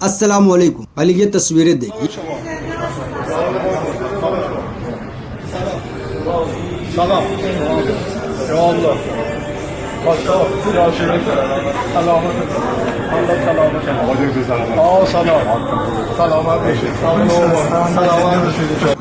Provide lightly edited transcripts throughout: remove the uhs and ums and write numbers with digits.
अस्सलाम वालेकुम। पहले ये तस्वीरें देखिए। Salam. Ya Allah. Başka siyasi selamet. Allah selamet. Salam. Selamet. Selamet.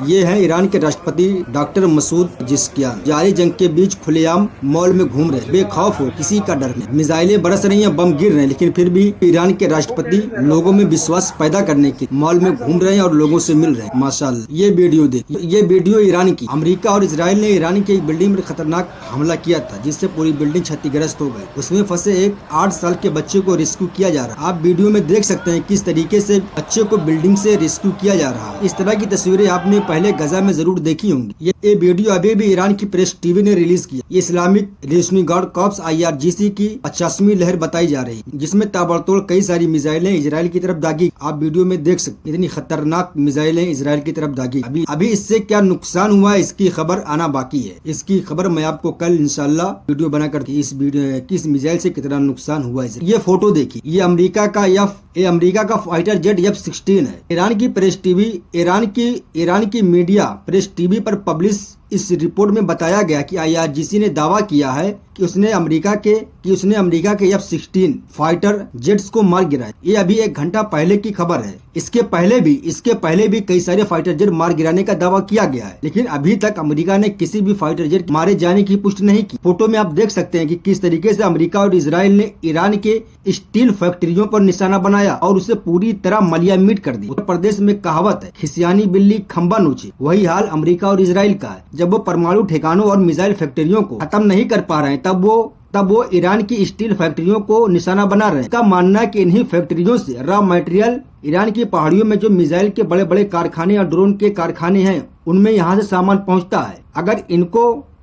ये है ईरान के राष्ट्रपति डॉक्टर मसूद जिस्कियान। जारी जंग के बीच खुलेआम मॉल में घूम रहे, बेखौफ हो, किसी का डर नहीं। मिसाइलें बरस रही हैं, बम गिर रहे हैं, लेकिन फिर भी ईरान के राष्ट्रपति लोगों में विश्वास पैदा करने के मॉल में घूम रहे हैं और लोगों से मिल रहे हैं। माशाअल्लाह। ये वीडियो देखिए। ये वीडियो ईरान की। अमेरिका और इजराइल ने ईरान की एक बिल्डिंग में खतरनाक हमला किया था, जिससे पूरी बिल्डिंग क्षतिग्रस्त हो गई। उसमें फंसे एक 8 साल के बच्चे को रेस्क्यू किया जा रहा है। आप वीडियो में देख सकते हैं किस तरीके से बच्चे को बिल्डिंग से रेस्क्यू किया जा रहा है। इस तरह की तस्वीरें आपने पहले गजा में जरूर देखी होंगी। ये वीडियो अभी भी ईरान की प्रेस टीवी ने रिलीज किया। ये Islamic revolutionary guard corps IRGC की 50वीं लहर बताई जा रही है, जिसमें ताबड़तोड़ कई सारी मिसाइलें इजराइल की तरफ दागी। आप वीडियो में देख सकते हैं इतनी खतरनाक मिसाइलें इजराइल की तरफ दागी। अभी इससे क्या नुकसान हुआ है, इसकी खबर आना बाकी है। इसकी खबर मैं आपको कल इंशाल्लाह वीडियो बनाकर इस वीडियो किस मिसाइल से कितना नुकसान हुआ है। ये फोटो देखिए। ये अमेरिका का फाइटर जेट F-16 है। ईरान की प्रेस टीवी, ईरान की मीडिया प्रेस टीवी पर पब्लिश इस रिपोर्ट में बताया गया कि IRGC ने दावा किया है कि उसने अमेरिका के F-16 फाइटर जेट्स को मार गिराया। ये अभी 1 घंटा पहले की खबर है। इसके पहले भी कई सारे फाइटर जेट मार गिराने का दावा किया गया है, लेकिन अभी तक अमेरिका ने किसी भी फाइटर जेट मारे जाने की पुष्टि नहीं की। फोटो में आप देख सकते हैं कि किस तरीके से अमेरिका और इजराइल ने ईरान के स्टील फैक्ट्रियों पर निशाना बनाया और उसे पूरी तरह मलिया-मीट कर दी। उत्तर प्रदेश में कहावत है, खिसियानी बिल्ली खंबा नोचे। वही हाल अमेरिका और इजराइल का है। जब वो परमाणु ठिकानों और मिसाइल फैक्ट्रियों को खत्म नहीं कर पा रहे हैं, तब वो ईरान की स्टील फैक्ट्रियों को निशाना बना रहे हैं। इसका मानना है कि इन्हीं फैक्ट्रियों से रॉ मटेरियल ईरान की पहाड़ियों में जो मिसाइल के बड़े बड़े कारखाने और ड्रोन के कारखाने हैं, उनमें यहाँ से सामान पहुँचता है।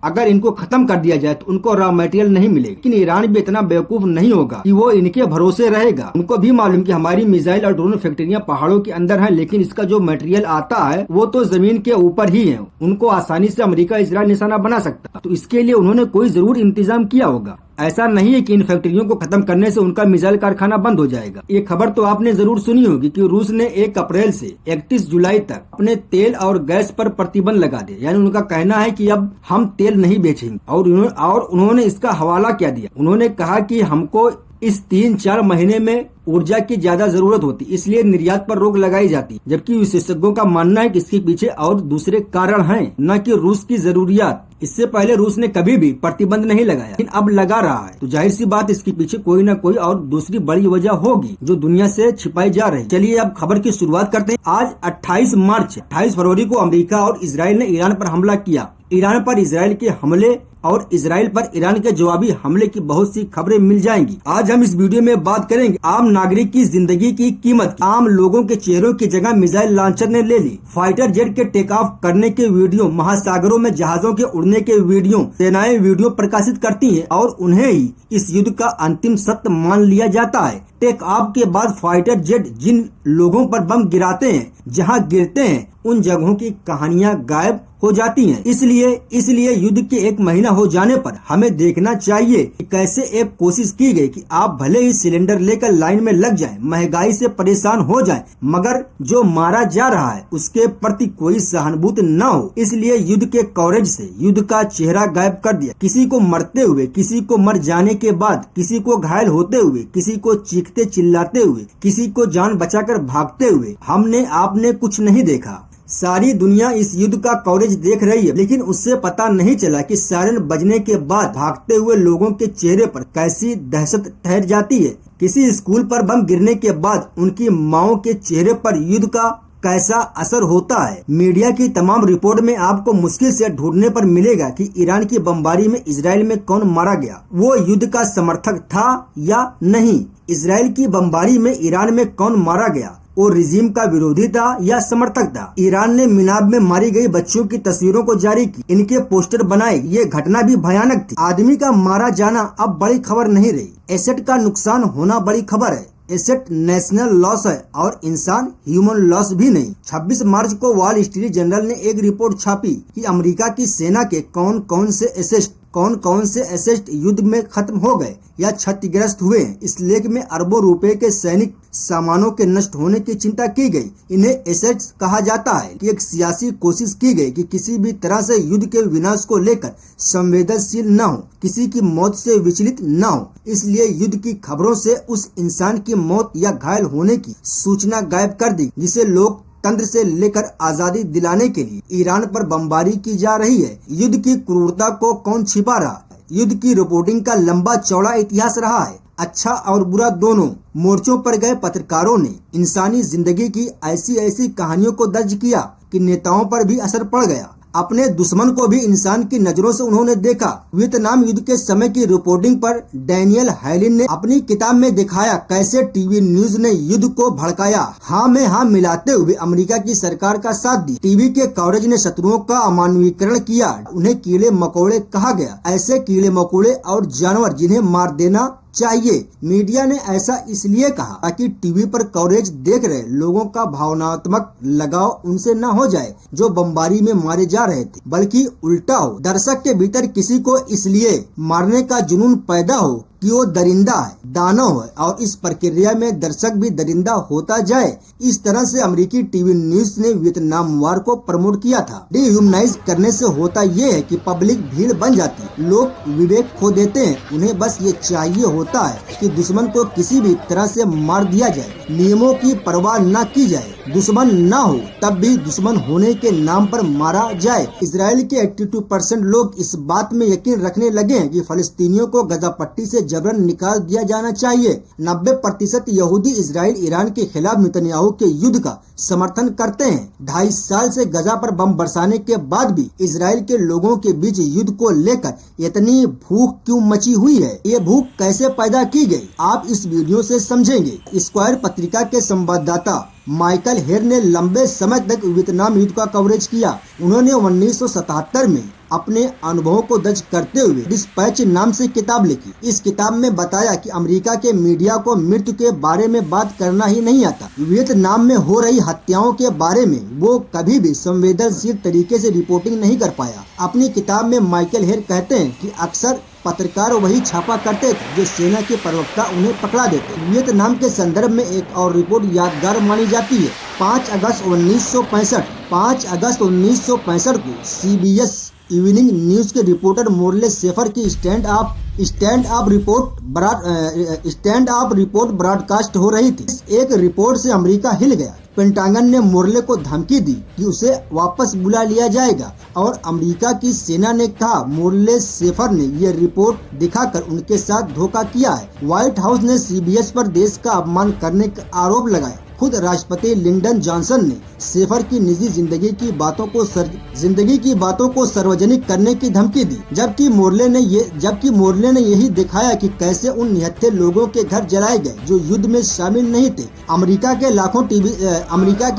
अगर इनको खत्म कर दिया जाए तो उनको रॉ मटेरियल नहीं मिलेगा। लेकिन ईरान भी इतना बेवकूफ नहीं होगा कि वो इनके भरोसे रहेगा। उनको भी मालूम कि हमारी मिसाइल और ड्रोन फैक्ट्रियां पहाड़ों के अंदर हैं, लेकिन इसका जो मटेरियल आता है वो तो जमीन के ऊपर ही है। उनको आसानी से अमेरिका इजराइल निशाना बना सकता, तो इसके लिए उन्होंने कोई जरूर इंतजाम किया होगा। ऐसा नहीं है कि इन फैक्ट्रियों को खत्म करने से उनका मिसाइल कारखाना बंद हो जाएगा। ये खबर तो आपने जरूर सुनी होगी कि रूस ने 1 अप्रैल से 31 जुलाई तक अपने तेल और गैस पर प्रतिबंध लगा दिया। यानी उनका कहना है कि अब हम तेल नहीं बेचेंगे। और उन्होंने इसका हवाला क्या दिया? उन्होंने कहा कि हमको इस 3-4 महीने में ऊर्जा की ज्यादा जरूरत होती, इसलिए निर्यात पर रोक लगाई जाती। जबकि विशेषज्ञों का मानना है कि इसके पीछे और दूसरे कारण हैं, न कि रूस की जरूरियात। इससे पहले रूस ने कभी भी प्रतिबंध नहीं लगाया, लेकिन अब लगा रहा है, तो जाहिर सी बात इसके पीछे कोई न कोई और दूसरी बड़ी वजह होगी जो दुनिया से छिपाई जा रही। चलिए अब खबर की शुरुआत करते हैं। आज 28 फरवरी को अमेरिका और इजराइल ने ईरान पर हमला किया। ईरान पर इजराइल के हमले और इजराइल पर ईरान के जवाबी हमले की बहुत सी खबरें मिल जाएंगी। आज हम इस वीडियो में बात करेंगे आम नागरिक की जिंदगी की कीमत। आम लोगों के चेहरों की जगह मिसाइल लॉन्चर ने ले ली। फाइटर जेट के टेक ऑफ करने के वीडियो, महासागरों में जहाजों के उड़ने के वीडियो सेनाएं वीडियो प्रकाशित करती हैं और उन्हें ही इस युद्ध का अंतिम सत्य मान लिया जाता है। टेक ऑफ के बाद फाइटर जेट जिन लोगों पर बम गिराते हैं, जहां गिरते हैं उन जगहों की कहानियां गायब हो जाती हैं। इसलिए युद्ध के 1 महीना हो जाने पर हमें देखना चाहिए कि कैसे एक कोशिश की गई कि आप भले ही सिलेंडर लेकर लाइन में लग जाएं, महंगाई से परेशान हो जाएं, मगर जो मारा जा रहा है उसके प्रति कोई सहानुभूति न हो। इसलिए युद्ध के कवरेज से युद्ध का चेहरा गायब कर दिया। किसी को मरते हुए, किसी को मर जाने के बाद, किसी को घायल होते हुए, किसी को चीखते चिल्लाते हुए, किसी को जान बचाकर भागते हुए हमने आपने कुछ नहीं देखा। सारी दुनिया इस युद्ध का कवरेज देख रही है, लेकिन उससे पता नहीं चला कि सायरन बजने के बाद भागते हुए लोगों के चेहरे पर कैसी दहशत ठहर जाती है। किसी स्कूल पर बम गिरने के बाद उनकी माओं के चेहरे पर युद्ध का कैसा असर होता है। मीडिया की तमाम रिपोर्ट में आपको मुश्किल से ढूंढने पर मिलेगा कि ईरान की बमबारी में इजराइल में कौन मारा गया, वो युद्ध का समर्थक था या नहीं। इजराइल की बमबारी में ईरान में कौन मारा गया, वो रिजीम का विरोधी था या समर्थक था। ईरान ने मिनाब में मारी गई बच्चियों की तस्वीरों को जारी की, इनके पोस्टर बनाए। ये घटना भी भयानक थी। आदमी का मारा जाना अब बड़ी खबर नहीं रही, एसेट का नुकसान होना बड़ी खबर है। एसेट नेशनल लॉस है और इंसान ह्यूमन लॉस भी नहीं। 26 मार्च को वॉल स्ट्रीट जर्नल ने एक रिपोर्ट छापी कि अमेरिका की सेना के कौन कौन से एसेट कौन कौन से एसेट युद्ध में खत्म हो गए या क्षतिग्रस्त हुए। इस लेख में अरबों रुपए के सैनिक सामानों के नष्ट होने की चिंता की गई। इन्हें एसेट्स कहा जाता है कि एक सियासी कोशिश की गई कि किसी भी तरह से युद्ध के विनाश को लेकर संवेदनशील न हो, किसी की मौत से विचलित न हो। इसलिए युद्ध की खबरों से उस इंसान की मौत या घायल होने की सूचना गायब कर दी जिसे लोग तंत्र से लेकर आजादी दिलाने के लिए ईरान पर बमबारी की जा रही है। युद्ध की क्रूरता को कौन छिपा रहा है? युद्ध की रिपोर्टिंग का लंबा चौड़ा इतिहास रहा है। अच्छा और बुरा दोनों मोर्चों पर गए पत्रकारों ने इंसानी जिंदगी की ऐसी कहानियों को दर्ज किया कि नेताओं पर भी असर पड़ गया। अपने दुश्मन को भी इंसान की नजरों से उन्होंने देखा। वियतनाम युद्ध के समय की रिपोर्टिंग पर डैनियल हैलिन ने अपनी किताब में दिखाया कैसे टीवी न्यूज ने युद्ध को भड़काया, हाँ में हाँ मिलाते हुए अमेरिका की सरकार का साथ दिया। टीवी के कवरेज ने शत्रुओं का अमानवीकरण किया, उन्हें कीड़े मकोड़े कहा गया। ऐसे कीड़े मकोड़े और जानवर जिन्हें मार देना चाहिए। मीडिया ने ऐसा इसलिए कहा ताकि टीवी पर कवरेज देख रहे लोगों का भावनात्मक लगाव उनसे न हो जाए जो बमबारी में मारे जा रहे थे, बल्कि उल्टा हो। दर्शक के भीतर किसी को इसलिए मारने का जुनून पैदा हो कि वो दरिंदा है, दानव है और इस प्रक्रिया में दर्शक भी दरिंदा होता जाए। इस तरह से अमेरिकी टीवी न्यूज ने वियतनाम वार को प्रमोट किया था। डिह्यूमनाइज करने से होता ये है कि पब्लिक भीड़ बन जाती है, लोग विवेक खो देते हैं। उन्हें बस ये चाहिए होता है कि दुश्मन को किसी भी तरह से मार दिया जाए, नियमों की परवाह न की जाए। दुश्मन न हो तब भी दुश्मन होने के नाम पर मारा जाए। इसराइल के 82% लोग इस बात में यकीन रखने लगे हैं कि फलस्तीनियों को गजा पट्टी से जबरन निकाल दिया जाना चाहिए। 90% यहूदी इसराइल ईरान के खिलाफ नेतन्याहू के युद्ध का समर्थन करते हैं। 2.5 साल से गजा पर बम बरसाने के बाद भी इसराइल के लोगों के बीच युद्ध को लेकर इतनी भूख क्यों मची हुई है? ये भूख कैसे पैदा की गई, आप इस वीडियो से समझेंगे। स्क्वायर पत्रिका के संवाददाता माइकल हेर ने लंबे समय तक वियतनाम युद्ध का कवरेज किया। उन्होंने 1977 में अपने अनुभवों को दर्ज करते हुए डिस्पैच नाम से किताब लिखी। इस किताब में बताया कि अमेरिका के मीडिया को मृत्यु के बारे में बात करना ही नहीं आता। वियतनाम में हो रही हत्याओं के बारे में वो कभी भी संवेदनशील तरीके से रिपोर्टिंग नहीं कर पाया। अपनी किताब में माइकल हेर कहते हैं कि अक्सर पत्रकार वही छापा करते थे जो सेना के प्रवक्ता उन्हें पकड़ा देते। वियतनाम के संदर्भ में एक और रिपोर्ट यादगार मानी जाती है। 5 अगस्त 1965 को CBS इवनिंग न्यूज के रिपोर्टर मोर्ले शेफर की स्टैंड अप रिपोर्ट ब्रॉडकास्ट हो रही थी। एक रिपोर्ट से अमेरिका हिल गया। पेंटागन ने मोर्ले को धमकी दी कि उसे वापस बुला लिया जाएगा और अमेरिका की सेना ने कहा मोर्ले शेफर ने यह रिपोर्ट दिखाकर उनके साथ धोखा किया है। व्हाइट हाउस ने CBS पर देश का अपमान करने का आरोप लगाया। खुद राष्ट्रपति लिंडन जॉनसन ने शेफर की निजी जिंदगी की बातों को सार्वजनिक करने की धमकी दी, जबकि मोर्ले ने यही दिखाया कि कैसे उन निहत्थे लोगों के घर जलाए गए जो युद्ध में शामिल नहीं थे। अमेरिका के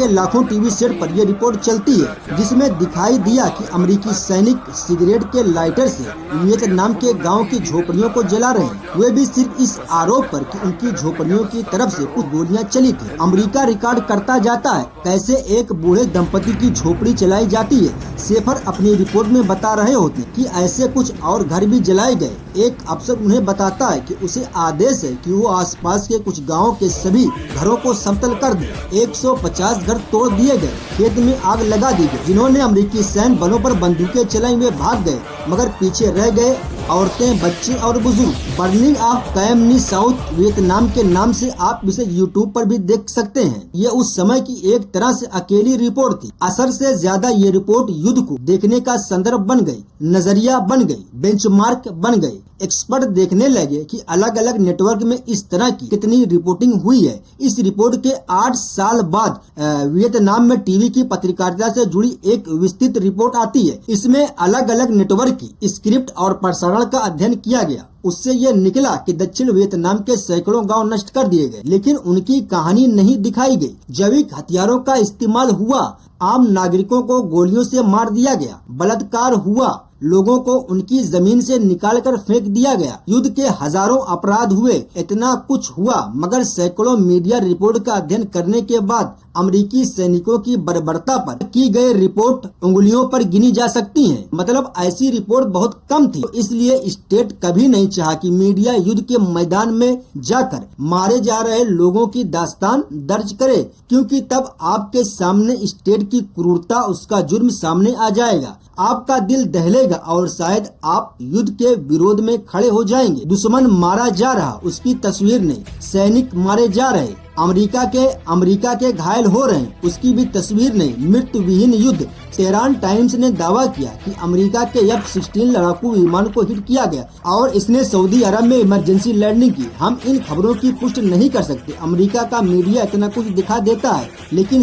लाखों टीवी सेट पर यह रिपोर्ट चलती है जिसमें दिखाई दिया कि अमेरिकी सैनिक सिगरेट के लाइटर से वियतनाम के गाँव की झोपड़ियों को जला रहे हैं, वे भी सिर्फ इस आरोप पर कि उनकी झोपड़ियों की तरफ से कुछ गोलियां चली थी। अमेरिका रिकॉर्ड करता जाता है कैसे एक बूढ़े दंपति की झोपड़ी जलाई जाती है। शेफर अपनी रिपोर्ट में बता रहे होते कि ऐसे कुछ और घर भी जलाए गए। एक अफसर उन्हें बताता है कि उसे आदेश है कि वो आसपास के कुछ गांवों के सभी घरों को समतल कर दे। 150 घर तोड़ दिए गए, खेत में आग लगा दी गई। जिन्होंने अमेरिकी सैन्य बलों पर बंदूकें चलाई वे भाग गए, मगर पीछे रह गए औरतें, बच्चे और बुजुर्ग। Burning of Cam Ne South Vietnam के नाम से आप इसे यूट्यूब पर भी देख सकते हैं। ये उस समय की एक तरह से अकेली रिपोर्ट थी। असर से ज्यादा ये रिपोर्ट युद्ध को देखने का संदर्भ बन गई, नजरिया बन गई, बेंचमार्क बन गई। एक्सपर्ट देखने लगे कि अलग अलग नेटवर्क में इस तरह की कितनी रिपोर्टिंग हुई है। इस रिपोर्ट के 8 साल बाद वियतनाम में टीवी की पत्रकारिता से जुड़ी एक विस्तृत रिपोर्ट आती है। इसमें अलग अलग नेटवर्क की स्क्रिप्ट और प्रसारण का अध्ययन किया गया। उससे यह निकला कि दक्षिण वियतनाम के सैकड़ों गांव नष्ट कर दिए गए, लेकिन उनकी कहानी नहीं दिखाई गई। जैविक हथियारों का इस्तेमाल हुआ, आम नागरिकों को गोलियों से मार दिया गया, बलात्कार हुआ, लोगों को उनकी जमीन से निकालकर फेंक दिया गया। युद्ध के हजारों अपराध हुए, इतना कुछ हुआ, मगर सैकड़ों मीडिया रिपोर्ट का अध्ययन करने के बाद अमेरिकी सैनिकों की बर्बरता पर की गई रिपोर्ट उंगलियों पर गिनी जा सकती हैं। मतलब ऐसी रिपोर्ट बहुत कम थी। इसलिए स्टेट कभी नहीं चाहा कि मीडिया युद्ध के मैदान में जाकर मारे जा रहे लोगों की दास्तान दर्ज करे, क्योंकि तब आपके सामने स्टेट की क्रूरता, उसका जुर्म सामने आ जाएगा। आपका दिल दहलेगा और शायद आप युद्ध के विरोध में खड़े हो जाएंगे। दुश्मन मारा जा रहा, उसकी तस्वीर नहीं। सैनिक मारे जा रहे, अमेरिका के घायल हो रहे हैं, उसकी भी तस्वीर नहीं। मृत्यु विहीन युद्ध। तेहरान टाइम्स ने दावा किया कि अमेरिका के F-16 लड़ाकू विमान को हिट किया गया और इसने सऊदी अरब में इमरजेंसी लैंडिंग की। हम इन खबरों की पुष्टि नहीं कर सकते। अमेरिका का मीडिया इतना कुछ दिखा देता है, लेकिन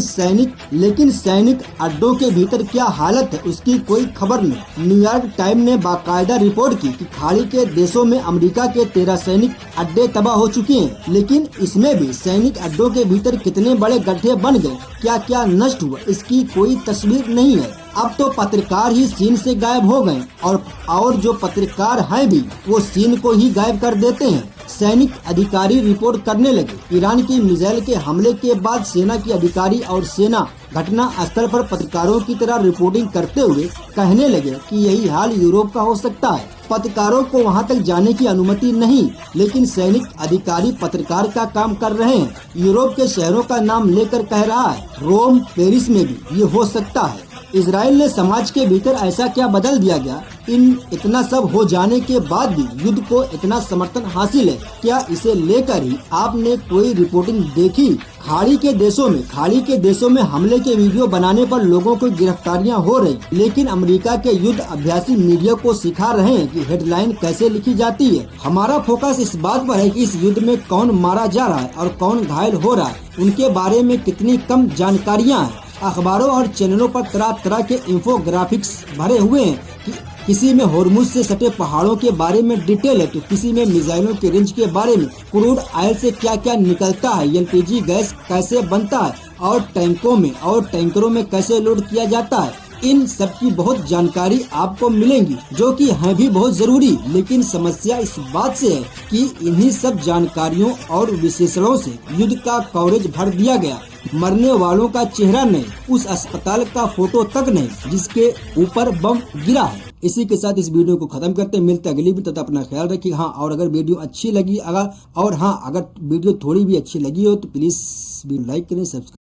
सैनिक अड्डों के भीतर क्या हालत है उसकी कोई खबर नहीं। न्यूयॉर्क टाइम्स ने बाकायदा रिपोर्ट की कि खाड़ी के देशों में अमेरिका के 13 सैनिक अड्डे तबाह हो चुके हैं, लेकिन इसमें भी सैनिक अड्डों के भीतर कितने बड़े गड्ढे बन गए, क्या क्या नष्ट हुआ, इसकी कोई तस्वीर नहीं है। अब तो पत्रकार ही सीन से गायब हो गए और जो पत्रकार हैं भी वो सीन को ही गायब कर देते हैं। सैनिक अधिकारी रिपोर्ट करने लगे। ईरान की मिसाइल के हमले के बाद सेना के अधिकारी और सेना घटना स्थल पर पत्रकारों की तरह रिपोर्टिंग करते हुए कहने लगे कि यही हाल यूरोप का हो सकता है। पत्रकारों को वहां तक जाने की अनुमति नहीं, लेकिन सैनिक अधिकारी पत्रकार का काम कर रहे हैं। यूरोप के शहरों का नाम लेकर कह रहा है, रोम, पेरिस में भी ये हो सकता है। इजराइल ने समाज के भीतर ऐसा क्या बदल दिया गया? इतना सब हो जाने के बाद भी युद्ध को इतना समर्थन हासिल है, क्या इसे लेकर ही आपने कोई रिपोर्टिंग देखी? खाड़ी के देशों में हमले के वीडियो बनाने पर लोगों को गिरफ्तारियां हो रही, लेकिन अमेरिका के युद्ध अभ्यासी मीडिया को सिखा रहे हैं कि हेडलाइन कैसे लिखी जाती है। हमारा फोकस इस बात पर है कि इस युद्ध में कौन मारा जा रहा है और कौन घायल हो रहा है, उनके बारे में कितनी कम जानकारियाँ हैं। अखबारों और चैनलों पर तरह तरह के इंफोग्राफिक्स भरे हुए हैं कि किसी में होर्मुज से सटे पहाड़ों के बारे में डिटेल है, तो किसी में मिसाइलों के रेंज के बारे में, क्रूड ऑयल से क्या क्या निकलता है, LPG गैस कैसे बनता है और टैंकरों में कैसे लोड किया जाता है। इन सब की बहुत जानकारी आपको मिलेंगी, जो कि है भी बहुत जरूरी। लेकिन समस्या इस बात से है कि इन्हीं सब जानकारियों और विशेषणों से युद्ध का कवरेज भर दिया गया। मरने वालों का चेहरा नहीं, उस अस्पताल का फोटो तक नहीं जिसके ऊपर बम गिरा है। इसी के साथ इस वीडियो को खत्म करते हैं। मिलते अगली वीडियो, तब अपना ख्याल रखिए। हाँ, और अगर वीडियो अच्छी लगी अगर वीडियो थोड़ी भी अच्छी लगी हो तो प्लीज लाइक करें, सब्सक्राइब